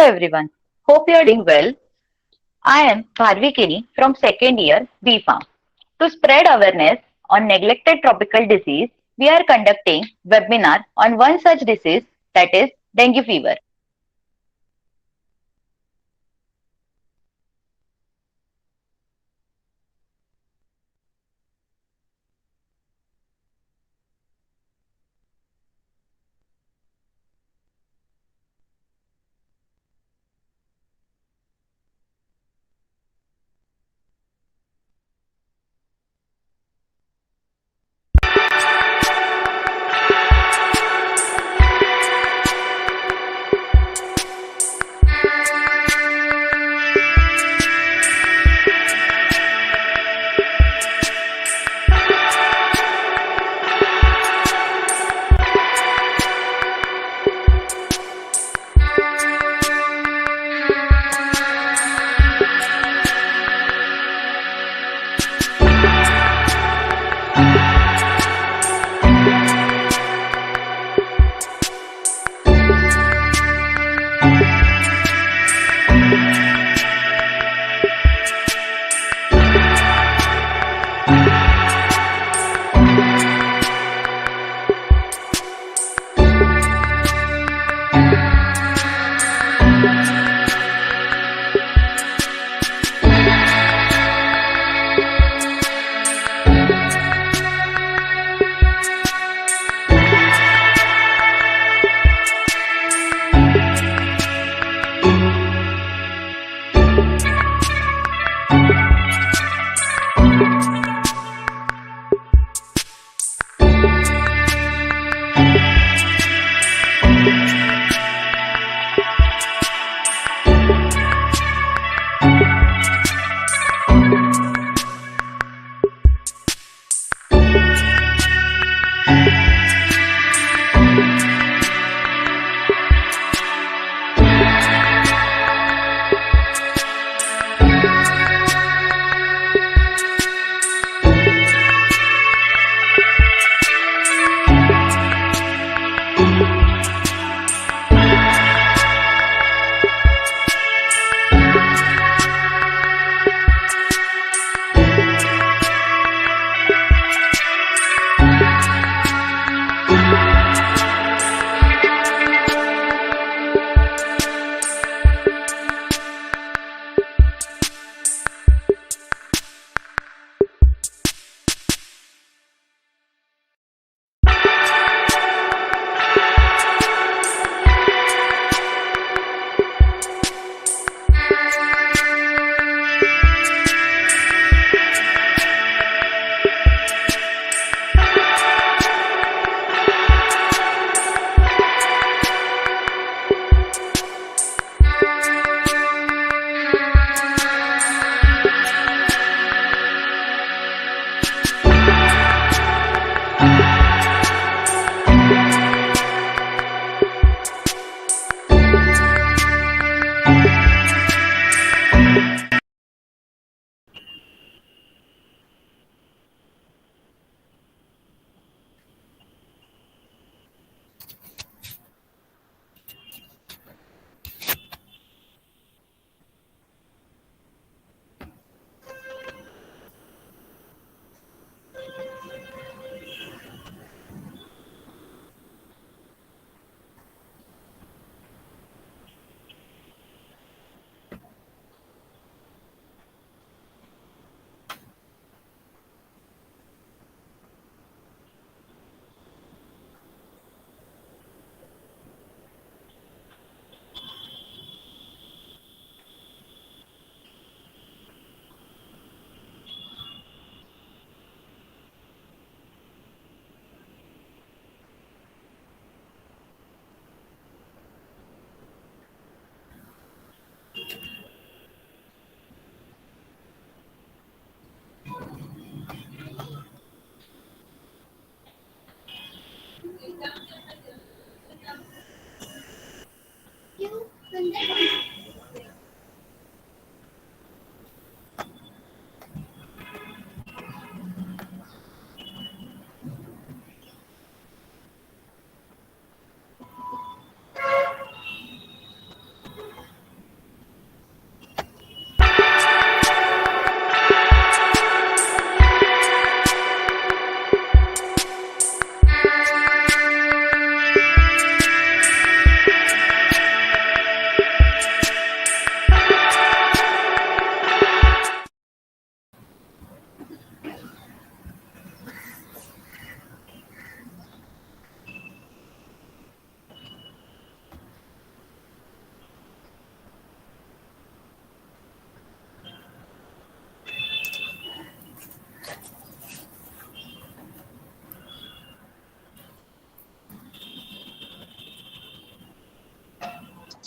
everyone. Hope you are doing well. I am Bharvikini from second year B Farm. To spread awareness on neglected tropical disease, we are conducting webinar on one such disease, that is dengue fever.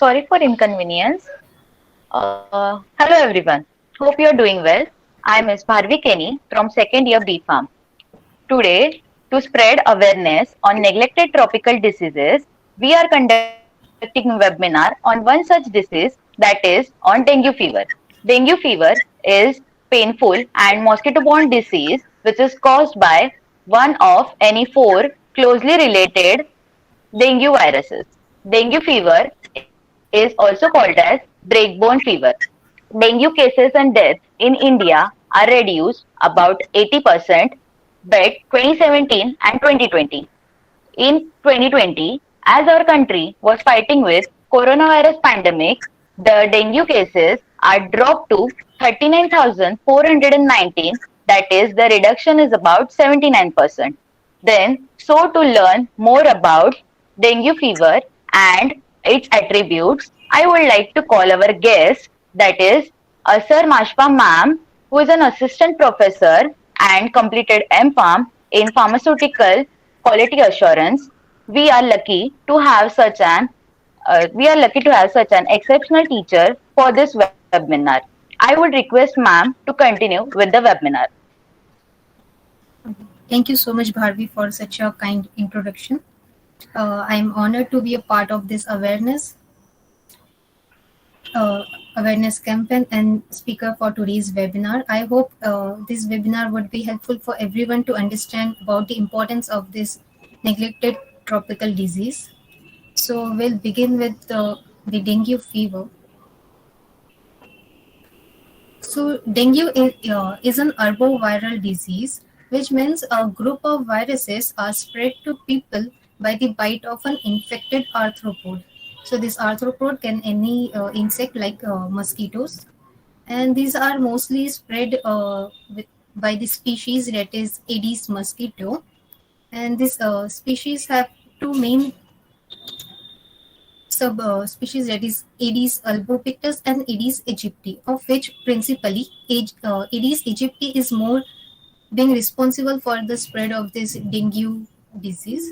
Sorry for inconvenience. Hello everyone. Hope you're doing well. I'm Ms. Bharvi Kenny from second year B Farm. Today, to spread awareness on neglected tropical diseases, we are conducting a webinar on one such disease that is on dengue fever. Dengue fever is painful and mosquito-borne disease which is caused by one of any four closely related dengue viruses. Dengue fever is also called as breakbone fever. Dengue cases and deaths in India are reduced about 80% by 2017 and 2020. In 2020, as our country was fighting with coronavirus pandemic, the dengue cases are dropped to 39,419. That is, the reduction is about 79%. Then, so to learn more about dengue fever and its attributes, I would like to call our guest, that is Sir Mashpa Ma'am, who is an assistant professor and completed M.Pharm in pharmaceutical quality assurance. We are lucky to have such an exceptional teacher for this webinar. I would request ma'am to continue with the webinar. Thank you so much, Bharvi, for such a kind introduction. I'm honored to be a part of this awareness campaign and speaker for today's webinar. I hope this webinar would be helpful for everyone to understand about the importance of this neglected tropical disease. So we'll begin with the dengue fever. So dengue is an arboviral disease, which means a group of viruses are spread to people by the bite of an infected arthropod. So this arthropod can any insect like mosquitoes, and these are mostly spread by the species that is Aedes mosquito. And this species have two main subspecies, that is Aedes albopictus and Aedes aegypti, of which principally Aedes aegypti is more being responsible for the spread of this dengue disease.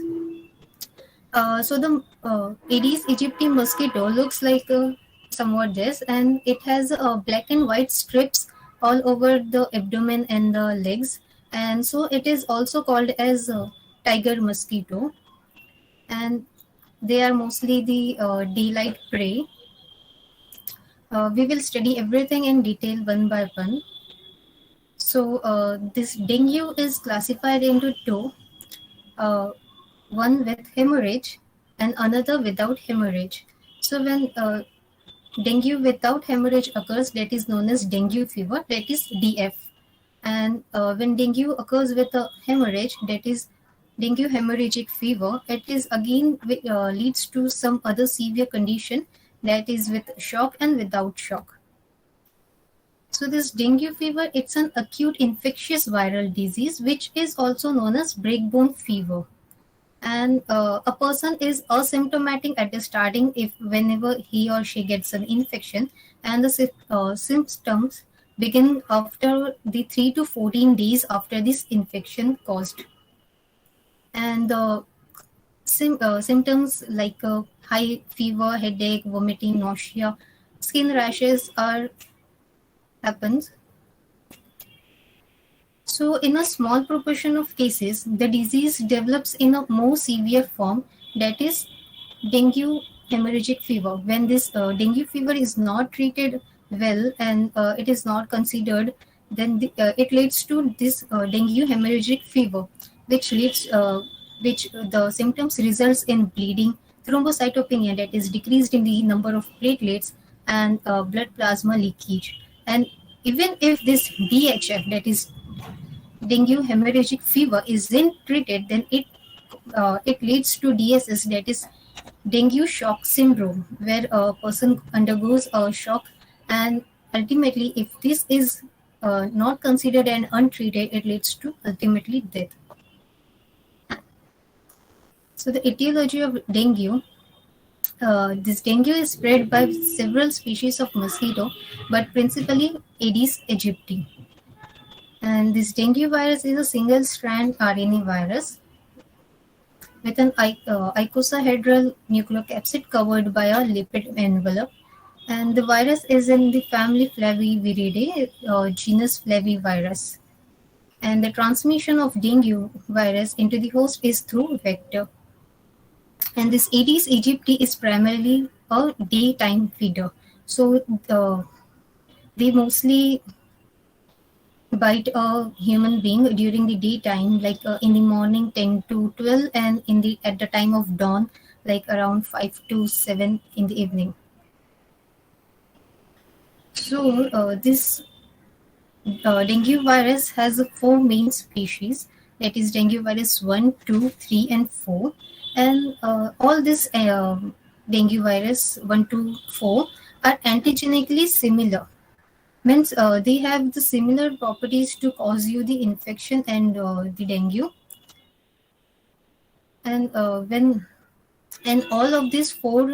So the Aedes aegypti mosquito looks like somewhat this, and it has black and white strips all over the abdomen and the legs, and so it is also called as tiger mosquito. And they are mostly the daylight prey. We will study everything in detail one by one. So this dengue is classified into two, one with hemorrhage and another without hemorrhage. So when dengue without hemorrhage occurs, that is known as dengue fever, that is DF. And when dengue occurs with a hemorrhage, that is dengue hemorrhagic fever, it is again leads to some other severe condition, that is with shock and without shock. So this dengue fever, it's an acute infectious viral disease which is also known as breakbone fever. And a person is asymptomatic at the starting if whenever he or she gets an infection, and the symptoms begin after the 3 to 14 days after this infection caused. And the symptoms like high fever, headache, vomiting, nausea, skin rashes are happens. So in a small proportion of cases, the disease develops in a more severe form, that is dengue hemorrhagic fever. When this dengue fever is not treated well and it is not considered, then it leads to this dengue hemorrhagic fever, which the symptoms results in bleeding, thrombocytopenia, that is decreased in the number of platelets, and blood plasma leakage. And even if this DHF, that is dengue hemorrhagic fever, isn't treated, then it leads to DSS, that is dengue shock syndrome, where a person undergoes a shock, and ultimately, if this is not considered and untreated, it leads to ultimately death. So the etiology of dengue. This dengue is spread by several species of mosquito, but principally Aedes aegypti. And this dengue virus is a single-strand RNA virus. with an icosahedral nucleocapsid covered by a lipid envelope. And the virus is in the family Flaviviridae, genus Flavivirus. And the transmission of dengue virus into the host is through vector. And this Aedes aegypti is primarily a daytime feeder. So they mostly bite a human being during the daytime, like in the morning 10 to 12, and in the at the time of dawn, like around 5 to 7 in the evening. So this dengue virus has four main species, that is dengue virus 1, 2, 3, and 4. And all this dengue virus 1, 2, 4 are antigenically similar. Means they have the similar properties to cause you the infection and the dengue. And when and all of these four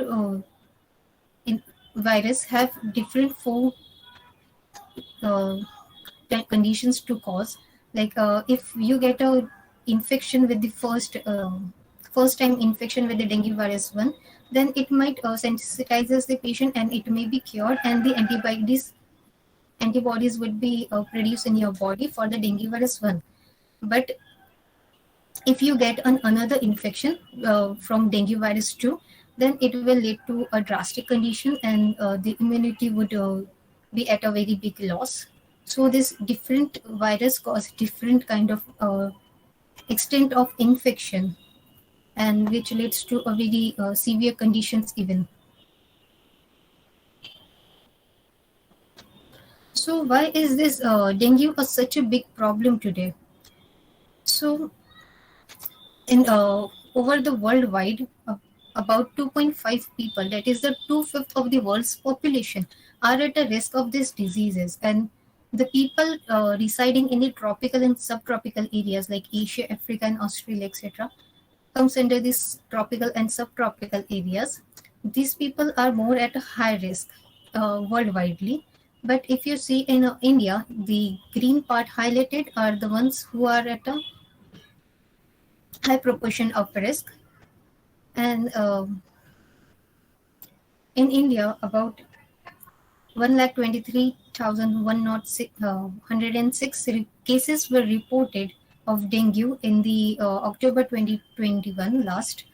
in, virus have different four uh, conditions to cause. Like if you get a infection with the first time infection with the dengue virus 1, then it might sensitizes the patient and it may be cured, and the antibodies would be produced in your body for the dengue virus 1. But if you get another infection from dengue virus 2, then it will lead to a drastic condition, and the immunity would be at a very big loss. So this different virus cause different kind of extent of infection, and which leads to a very severe conditions even. So why is this dengue such a big problem today? So in over the worldwide, about 2.5 people, that is the two-fifth of the world's population, are at a risk of these diseases. And the people residing in the tropical and subtropical areas like Asia, Africa, and Australia, etc., comes under these tropical and subtropical areas. These people are more at a high risk worldwidely. But if you see in India, the green part highlighted are the ones who are at a high proportion of risk. And in India, about 1,23,106 cases were reported of dengue in the October 2021 last,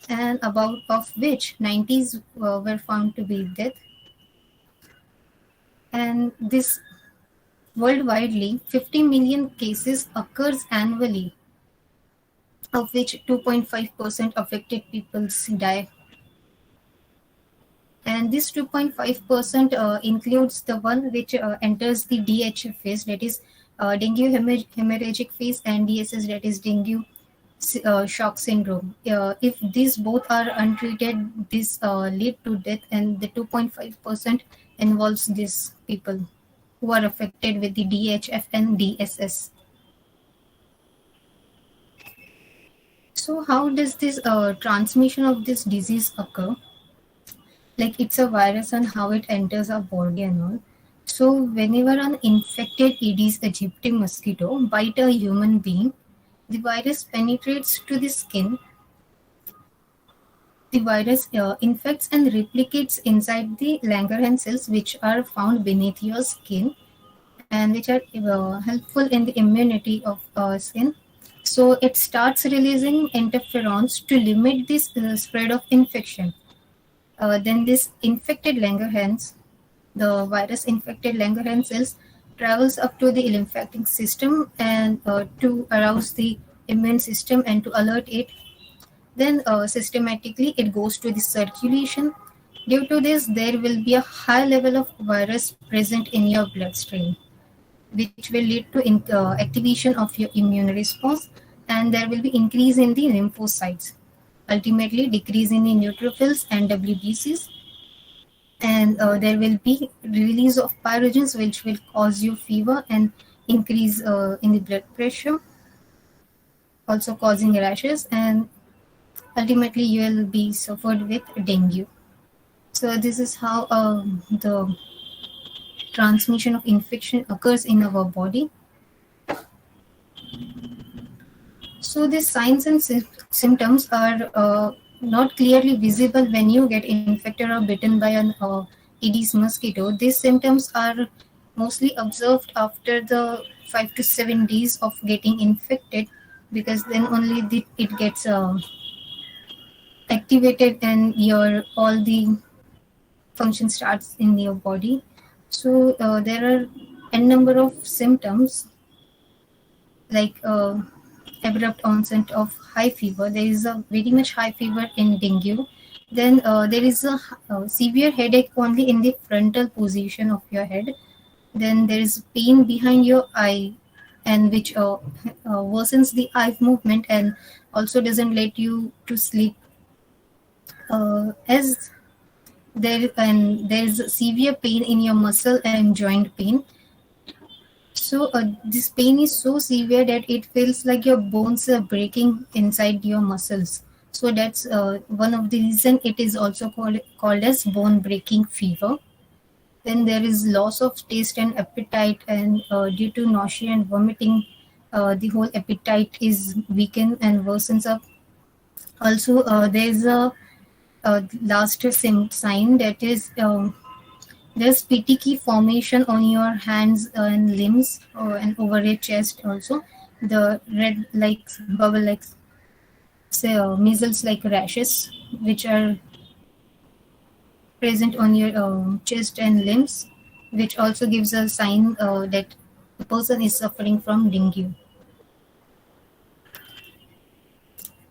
and about of which 90s were found to be death. And this worldwidely, 50 million cases occurs annually, of which 2.5% affected people die. And this 2.5% includes the one which enters the DHF phase, that is dengue hemorrhagic phase, and DSS, that is dengue shock syndrome. If these both are untreated, this lead to death, and the 2.5% involves these people who are affected with the DHF and DSS. So how does this transmission of this disease occur? Like it's a virus and how it enters our body and all. So whenever an infected Aedes aegypti mosquito bite a human being, the virus penetrates to the skin. The virus infects and replicates inside the Langerhans cells, which are found beneath your skin and which are helpful in the immunity of skin. So it starts releasing interferons to limit this spread of infection. Then this infected Langerhans, the virus infected Langerhans cells, travels up to the lymphatic system and to arouse the immune system and to alert it. Then systematically it goes to the circulation. Due to this, there will be a high level of virus present in your bloodstream, which will lead to activation of your immune response, and there will be increase in the lymphocytes, ultimately decrease in the neutrophils and WBCs, and there will be release of pyrogens, which will cause you fever and increase in the blood pressure, also causing rashes, and ultimately you will be suffered with dengue. So this is how the transmission of infection occurs in our body. So the signs and symptoms are not clearly visible when you get infected or bitten by an Aedes mosquito. These symptoms are mostly observed after the 5 to 7 days of getting infected, because then only it gets activated and your all the function starts in your body. So there are n number of symptoms like abrupt onset of high fever. There is a very much high fever in dengue. Then there is a severe headache only in the frontal position of your head. Then there is pain behind your eye, and which worsens the eye movement and also doesn't let you to sleep. As there is severe pain in your muscle and joint pain. So this pain is so severe that it feels like your bones are breaking inside your muscles. So that's one of the reason it is also called as bone breaking fever. Then there is loss of taste and appetite, and due to nausea and vomiting, the whole appetite is weakened and worsens up. Also, there is a last sign that is there's petechiae formation on your hands and limbs and over your chest also. The red like bubble like say measles like rashes which are present on your chest and limbs, which also gives a sign that the person is suffering from dengue.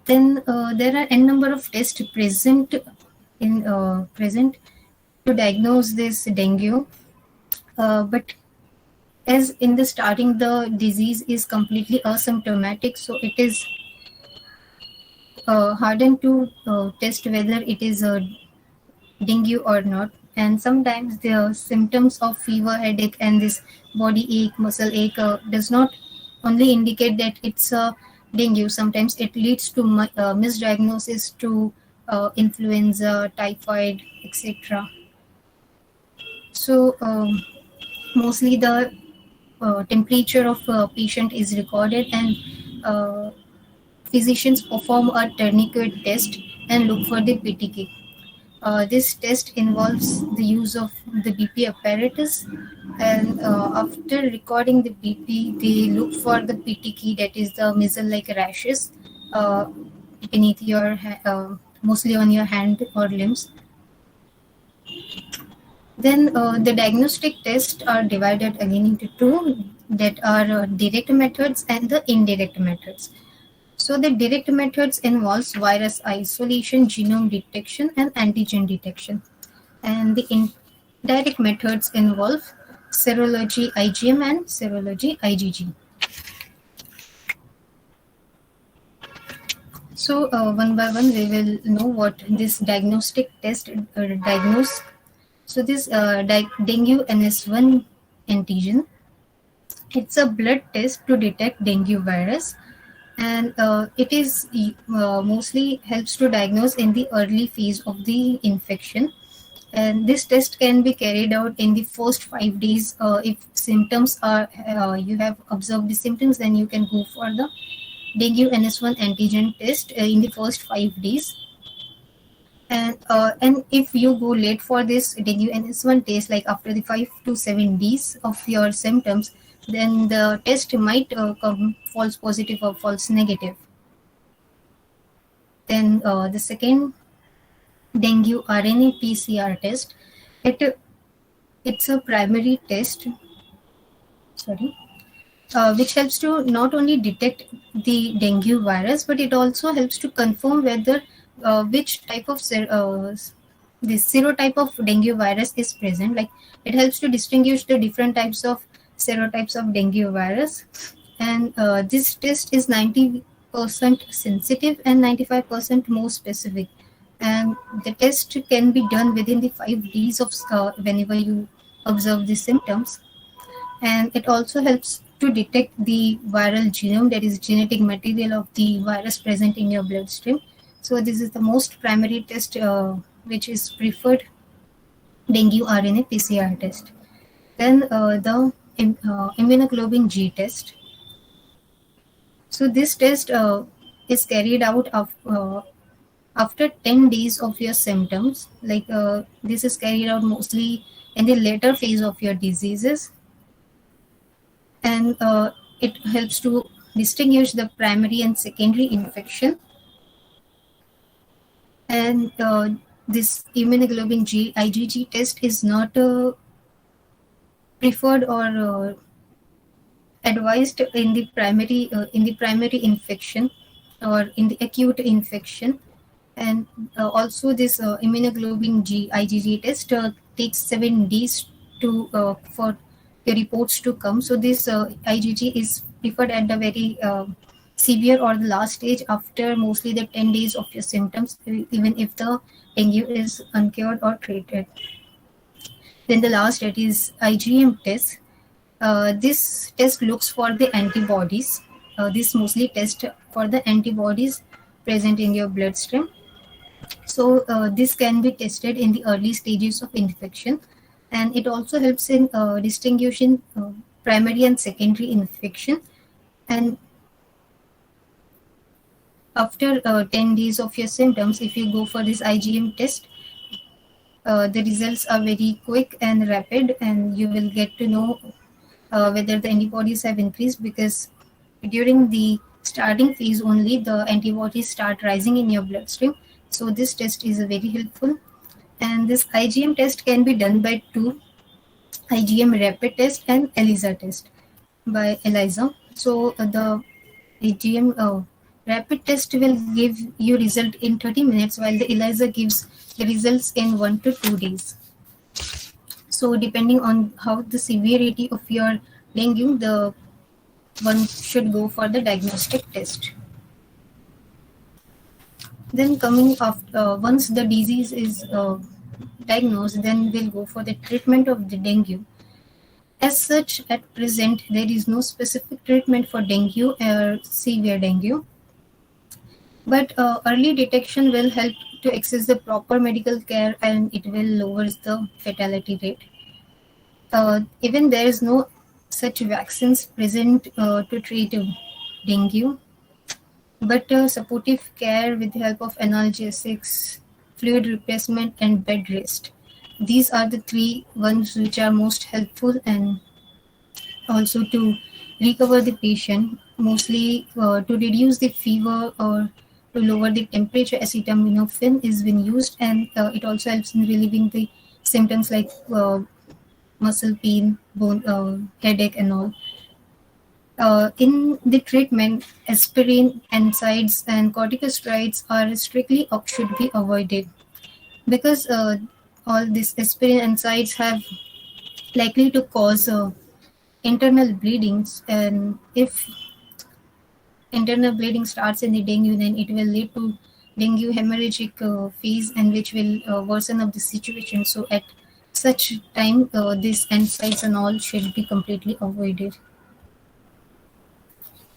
Then there are n number of tests present to diagnose this dengue, but as in the starting the disease is completely asymptomatic, so it is hardened to test whether it is a dengue or not. And sometimes the symptoms of fever, headache, and this body ache, muscle ache does not only indicate that it's a dengue. Sometimes it leads to misdiagnosis to influenza, typhoid, etc. So mostly the temperature of a patient is recorded, and uh, physicians perform a tourniquet test and look for the petechiae. This test involves the use of the BP apparatus, and after recording the BP, they look for the petechiae, that is the measle-like rashes uh, beneath your mostly on your hand or limbs. Then the diagnostic tests are divided again into two, that are direct methods and the indirect methods. So the direct methods involves virus isolation, genome detection, and antigen detection. And the indirect methods involve serology IgM and serology IgG. So one by one we will know what this diagnostic test diagnose. So this dengue NS1 antigen, it's a blood test to detect dengue virus, and it is mostly helps to diagnose in the early phase of the infection. And this test can be carried out in the first 5 days. If symptoms are you have observed the symptoms, then you can go for the dengue NS1 antigen test in the first 5 days. And if you go late for this dengue NS1 test, like after the 5 to 7 days of your symptoms, then the test might come false positive or false negative. Then the second dengue RNA PCR test, it it's a primary test. Sorry. Which helps to not only detect the dengue virus, but it also helps to confirm whether which type of this serotype of dengue virus is present. Like it helps to distinguish the different types of serotypes of dengue virus, and this test is 90% sensitive and 95% more specific. And the test can be done within the 5 days of whenever you observe the symptoms, and it also helps to detect the viral genome, that is genetic material of the virus present in your bloodstream. So this is the most primary test which is preferred dengue RNA PCR test. Then the immunoglobulin G test. So this test is carried out after 10 days of your symptoms. Like this is carried out mostly in the later phase of your diseases, and it helps to distinguish the primary and secondary infection. And this immunoglobulin G IgG test is not preferred or advised in the primary infection or in the acute infection. And also this immunoglobulin G IgG test takes 7 days to for the reports to come. So this IgG is preferred at the very severe or the last stage after mostly the 10 days of your symptoms, even if the dengue is uncured or treated. Then the last, that is IgM test. This test looks for the antibodies. This mostly test for the antibodies present in your bloodstream. So this can be tested in the early stages of infection, and it also helps in distinguishing primary and secondary infection. And after 10 days of your symptoms, if you go for this IgM test, the results are very quick and rapid, and you will get to know whether the antibodies have increased, because during the starting phase only the antibodies start rising in your bloodstream. So this test is very helpful. And this IgM test can be done by two: IgM rapid test and ELISA test by ELISA. So the IgM rapid test will give you result in 30 minutes, while the ELISA gives the results in 1 to 2 days. So depending on how the severity of your dengue, the one should go for the diagnostic test. Then coming after, once the disease is diagnosed, then we'll go for the treatment of the dengue. As such, at present, there is no specific treatment for dengue or severe dengue, but early detection will help to access the proper medical care, and it will lower the fatality rate. Even there is no such vaccines present to treat dengue, but supportive care with the help of analgesics, fluid replacement, and bed rest. These are the three ones which are most helpful, and also to recover the patient, mostly to reduce the fever or to lower the temperature. Acetaminophen is been used, and it also helps in relieving the symptoms like muscle pain, bone headache, and all. In the treatment, aspirin, NSAIDs, and corticosteroids are strictly should be avoided, because all these aspirin and NSAIDs have likely to cause internal bleedings, and if internal bleeding starts in the dengue, then it will lead to dengue hemorrhagic phase, and which will worsen up the situation. So at such time, these NSAIDs and all should be completely avoided.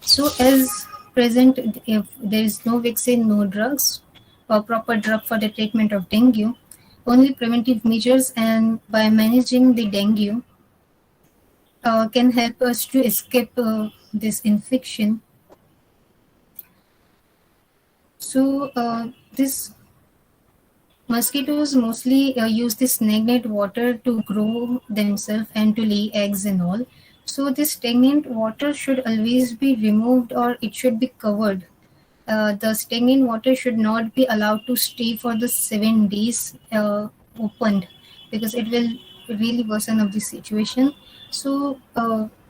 So as present, if there is no vaccine, no drugs, or proper drug for the treatment of dengue, only preventive measures and by managing the dengue can help us to escape this infection. So this mosquitoes mostly use this stagnant water to grow themselves and to lay eggs and all. So this stagnant water should always be removed, or it should be covered. The stagnant water should not be allowed to stay for the 7 days opened, because it will really worsen up the situation. So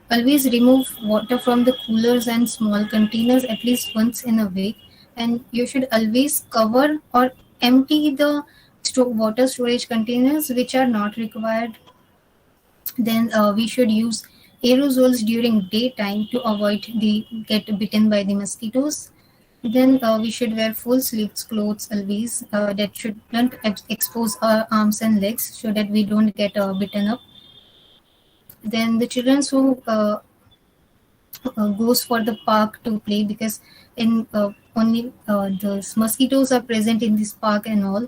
always remove water from the coolers and small containers at least once in a week, and you should always cover or empty the water storage containers which are not required. Then we should use aerosols during daytime to avoid the get bitten by the mosquitoes. Then we should wear full sleeves clothes always, that should not expose our arms and legs, so that we don't get bitten up. Then the children who goes for the park to play, because in only the mosquitoes are present in this park and all,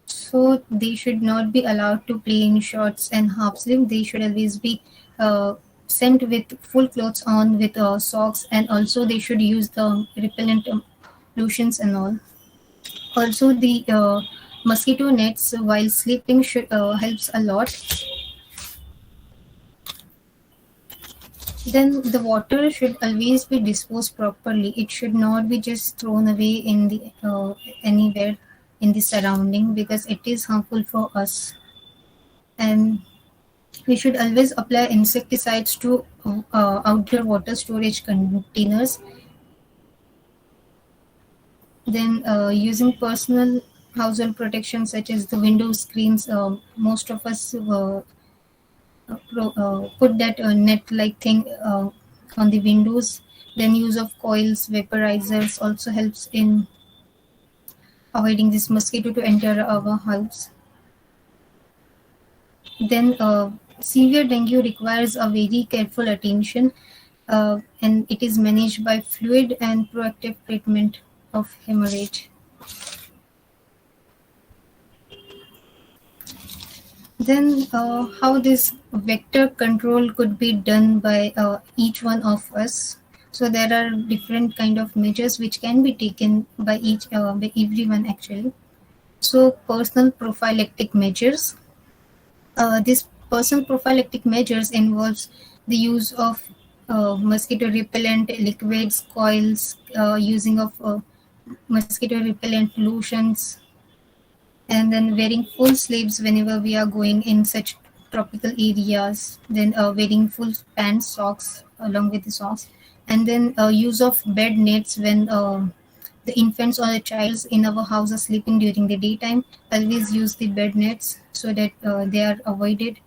so they should not be allowed to play in shorts and half sleeve. They should always be sent with full clothes on with socks, and also they should use the repellent lotions and all. Also, the mosquito nets while sleeping should helps a lot. Then the water should always be disposed properly. It should not be just thrown away in the anywhere in the surrounding, because it is harmful for us. And we should always apply insecticides to outdoor water storage containers. Then using personal household protection such as the window screens, most of us put that net-like thing on the windows. Then use of coils, vaporizers also helps in avoiding this mosquito to enter our house. Then severe dengue requires a very careful attention, and it is managed by fluid and proactive treatment of hemorrhage. Then how this vector control could be done by each one of us. So there are different kind of measures which can be taken by everyone actually. So personal prophylactic measures. This personal prophylactic measures involves the use of mosquito repellent liquids, coils, using of mosquito repellent lotions, and then wearing full sleeves whenever we are going in such tropical areas. Then wearing full pants, socks along with the socks, and then use of bed nets when the infants or the childs in our house are sleeping during the daytime. Always use the bed nets so that they are avoided.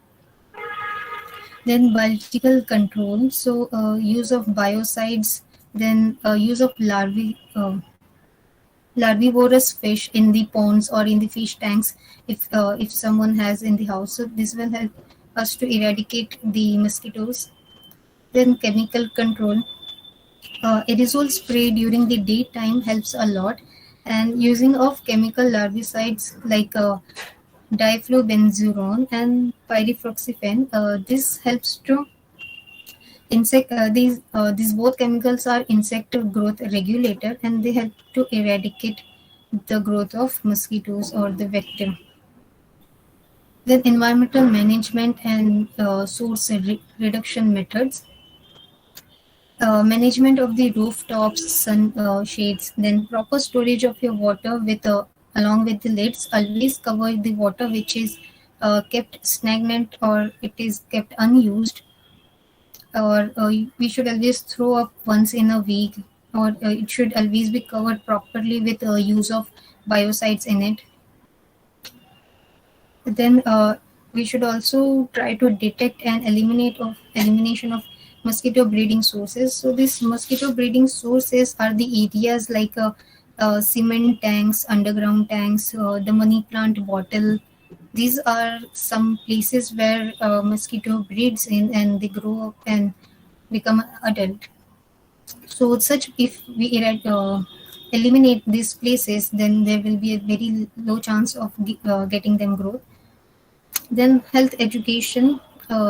Then biological control, so use of biocides, then use of larvivorous fish in the ponds or in the fish tanks, if someone has in the house. So this will help us to eradicate the mosquitoes. Then chemical control. Aerosol spray during the daytime helps a lot, and using of chemical larvicides like diflubenzuron and pyriproxyfen. This helps to these both chemicals are insect growth regulator, and they help to eradicate the growth of mosquitoes or the vector. Then environmental management and source reduction methods. Management of the rooftops, sun shades, then proper storage of your water with along with the lids. Always cover the water which is kept stagnant or it is kept unused, or we should always throw up once in a week, or it should always be covered properly with use of biocides in it. Then we should also try to detect and elimination of mosquito breeding sources. So these mosquito breeding sources are the areas like cement tanks, underground tanks, the money plant bottle. These are some places where mosquito breeds in and they grow up and become adult. So such if we eliminate these places, then there will be a very low chance of getting them growth. Then health education,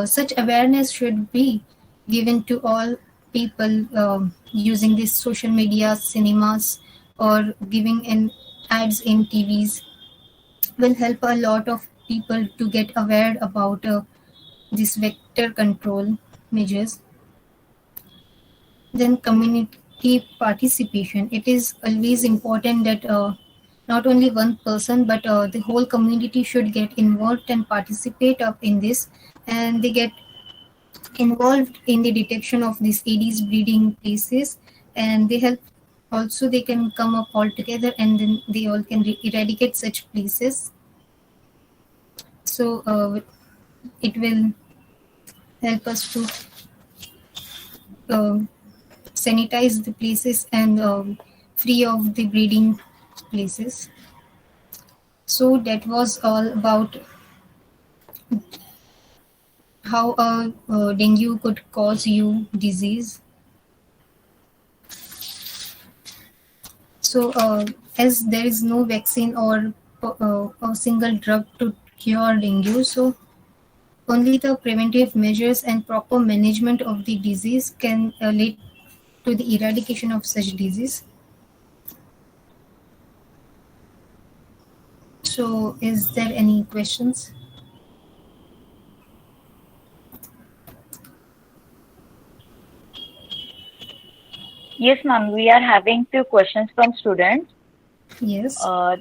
such awareness should be given to all people using this social media, cinemas, or giving in ads in TVs will help a lot of people to get aware about this vector control measures. Then community participation. It is always important that not only one person but the whole community should get involved and participate up in this, and they get involved in the detection of these Aedes breeding places, and they help also they can come up all together and then they all can eradicate such places. So it will help us to uh, sanitize the places and free of the breeding places. So that was all about how dengue could cause you disease. So as there is no vaccine or a single drug to cure dengue, so only the preventive measures and proper management of the disease can lead to the eradication of such disease. So, is there any questions? Yes, ma'am. We are having few questions from students. Yes. Uh,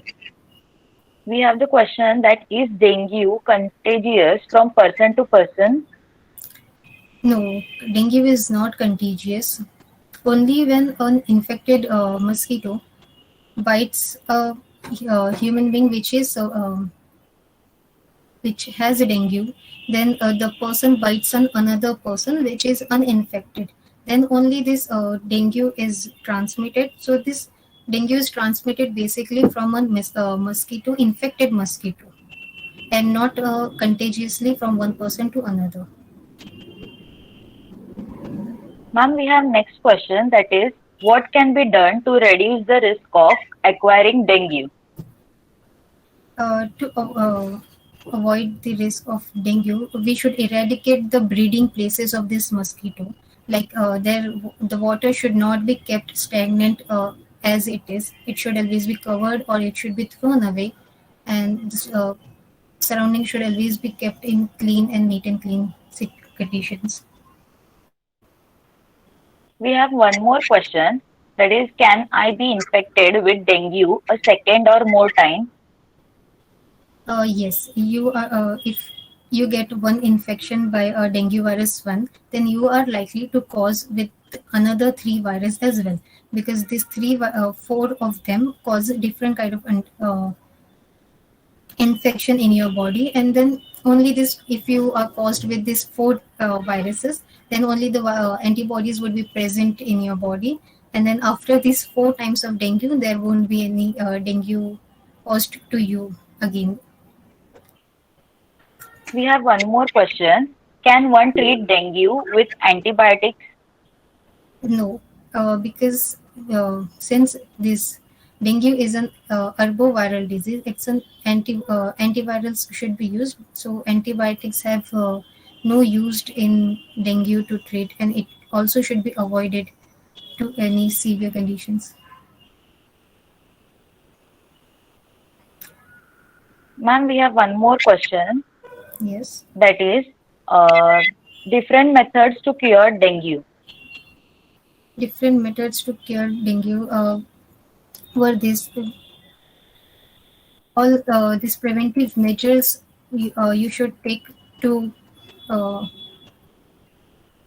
we have the question that is dengue contagious from person to person? No, dengue is not contagious. Only when an infected mosquito bites a human being which has dengue, then the person bites on another person which is uninfected. Then only this dengue is transmitted. So this dengue is transmitted basically from a mosquito, infected mosquito, and not contagiously from one person to another. Ma'am, we have next question that is what can be done to reduce the risk of acquiring dengue? To avoid the risk of dengue, we should eradicate the breeding places of this mosquito. Like the water should not be kept stagnant as it is. It should always be covered or it should be thrown away, and this, surrounding should always be kept in clean and neat and clean conditions. We have one more question that is can I be infected with dengue a second or more time? Yes, you are. If you get one infection by a dengue virus one, then you are likely to cause with another three virus as well, because these four of them cause different kind of infection in your body, and then only this, if you are caused with these four viruses, then only the antibodies would be present in your body, and then after these four times of dengue, there won't be any dengue caused to you again. We have one more question. Can one treat dengue with antibiotics? No, because since this dengue is an arboviral disease, it's an antivirals should be used. So antibiotics have no used in dengue to treat, and it also should be avoided to any severe conditions. Ma'am, we have one more question Yes, that is uh, different methods to cure dengue. different methods to cure dengue were this all these preventive measures you should take to uh,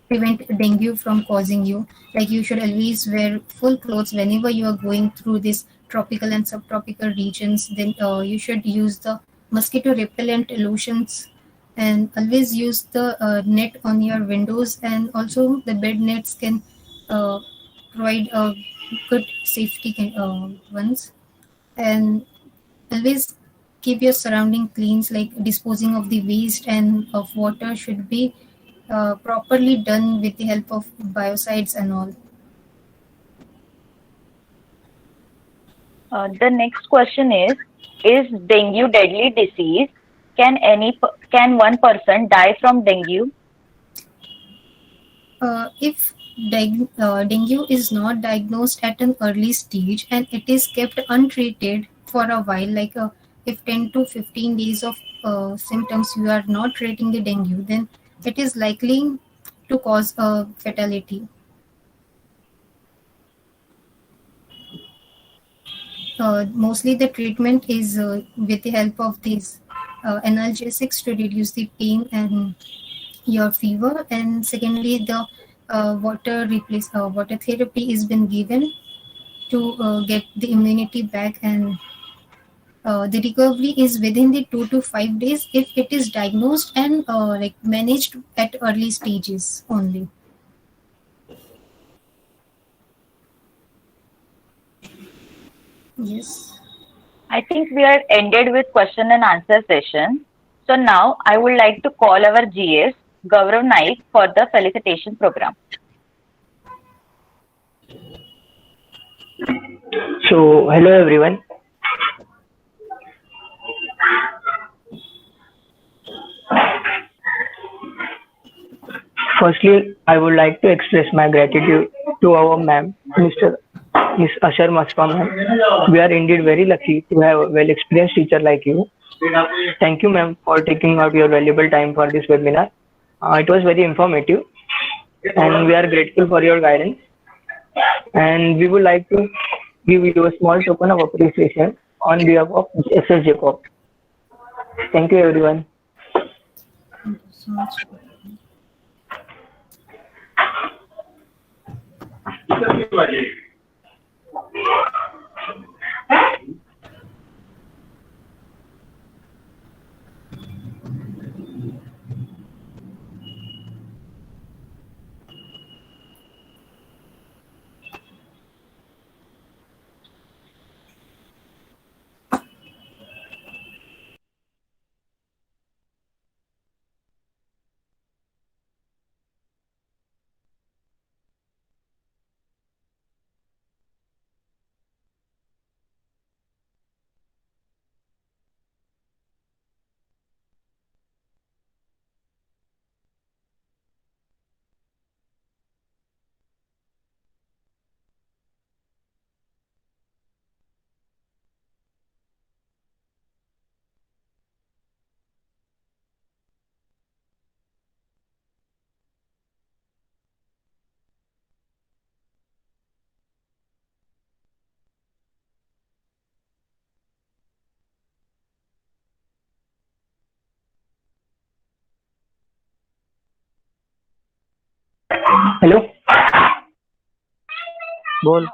prevent dengue from causing you. Like you should always wear full clothes whenever you are going through these tropical and subtropical regions. Then you should use the mosquito repellent lotions, and always use the net on your windows, and also the bed nets can uh, provide a good safety ones. And always keep your surrounding clean, like disposing of the waste and of water should be properly done with the help of biocides and all. The next question is dengue deadly disease? Can one person die from dengue? If dengue is not diagnosed at an early stage and it is kept untreated for a while, like if 10 to 15 days of symptoms you are not treating the dengue, then it is likely to cause a fatality. Mostly the treatment is with the help of these analgesics to reduce the pain and your fever, and secondly the water therapy is been given to get the immunity back, and the recovery is within the 2 to 5 days if it is diagnosed and like managed at early stages only. Yes. I think we are ended with question and answer session. So now I would like to call our GS Gaurav Naik for the felicitation program. So, hello everyone. Firstly, I would like to express my gratitude to our ma'am, Miss Ashar Maspa ma'am. We are indeed very lucky to have a well-experienced teacher like you. Thank you, ma'am, for taking out your valuable time for this webinar. It was very informative, and we are grateful for your guidance. And we would like to give you a small token of appreciation on behalf of SS Jacob. Thank you, everyone. Thank you so much. Hello. बोल